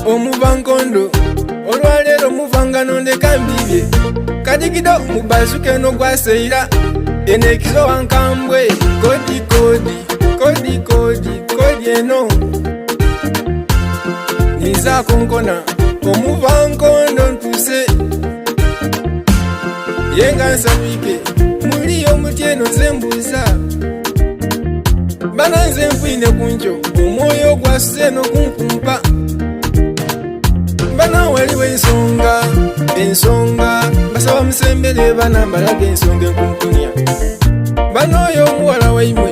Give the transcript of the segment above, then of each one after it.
omuvankondo olwaleero muvangano ndekambibye kadigido mubazuke no gwaseira enekizo wankambwe kodi kodi kodi kodi kodi eno niza konkona omuvankondo ntuse yenga nsabike muli omutyeno zembuza bana nze nfuyine kunjo omwoyo gwasuze nokunkumpa bana waliwo ensonga basaba musembere bana mbalaga ensonga enkunkunya bana oyo omuwala waimwe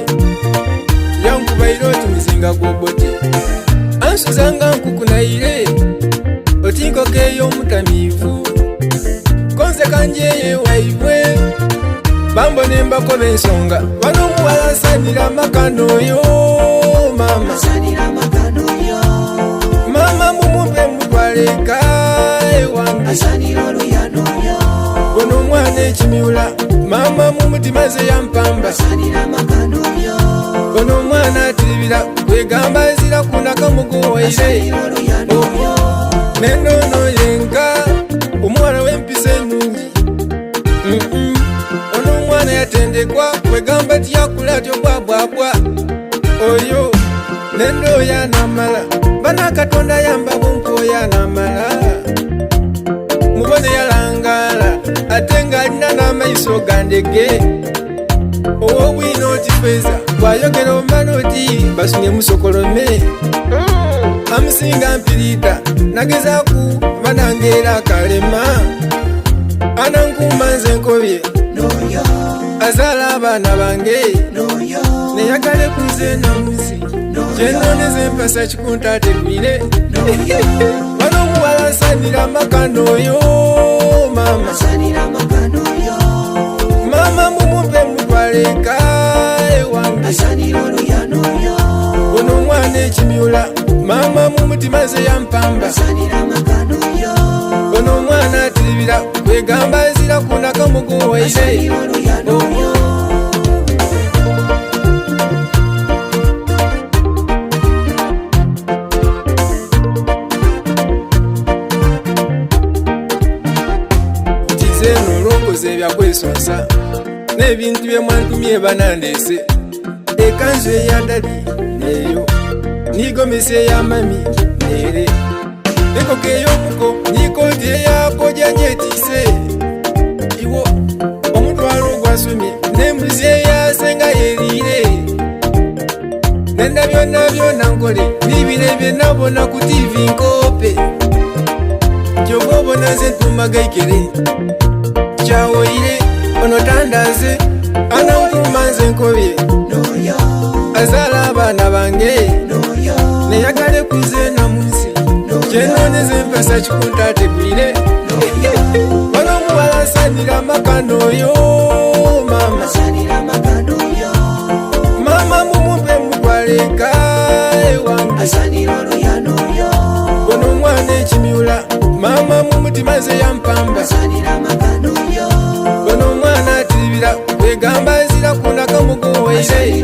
yankubaire oti muzinga gwobote ansuzanga nkukunaire oti nkoko ey'omutamiivu konze kanjeye waibwe bambone mbakoba ensonga bano omuwala asanira amakano oyo mama mumumpe mutwaleka ewange ono omwana ekimiula mama mumutima ze yampamba ono omwana atiribira kwegamba azira kunakamugowaire nendono yenka omuwala w'empisa ennungi ono omwana yatendekwa kwegamba tiyakula atyo bwabwabwa oyo nendo yanamala bana katonda yamba bunkoya namala mubone yalangala ate nga alina n'amaiso gandege owobwina oti feza bwayogera omala oti basunye musokolome amusinga mpirita nagezaku banangeera akalema anankuuma nze nkobye azaala abaana bange neyagale kunze namuzi kyenoneze empasa kikuntategwire bano omuwala asanira amakano oyo mama mumumpe mutwaleka ewange ono omwana ekimiula mama mumutima ze yampamba ono omwana atiribira kwegamba azira kunakamugowaire tizeno olwokoze ebyakwesonsa n'ebintu byemwantumye banandese ekanzu eyadadi neyo nigomesi eyamami nere ekoko ey'omuko nikoti eyako janyetise iwo omutwalo gwasomye nembuzi eyasenga yerire nenda byonna byonna nkole nibire byenabona ku tivi nkope kyoba obona nze ntumagaikere kyawoire ono tandaze anankuma nze nkobye azaala abaana bange neyagale kuze namunsi kyenoneze empasa kikuntategwire bano omuwala asanira amakano oyo mama mumumpe mutwaleka ewange ono omwana ekimiula mama mumutima ze yampamba ono omwana atiribira kwegamba azira kunakamugowaire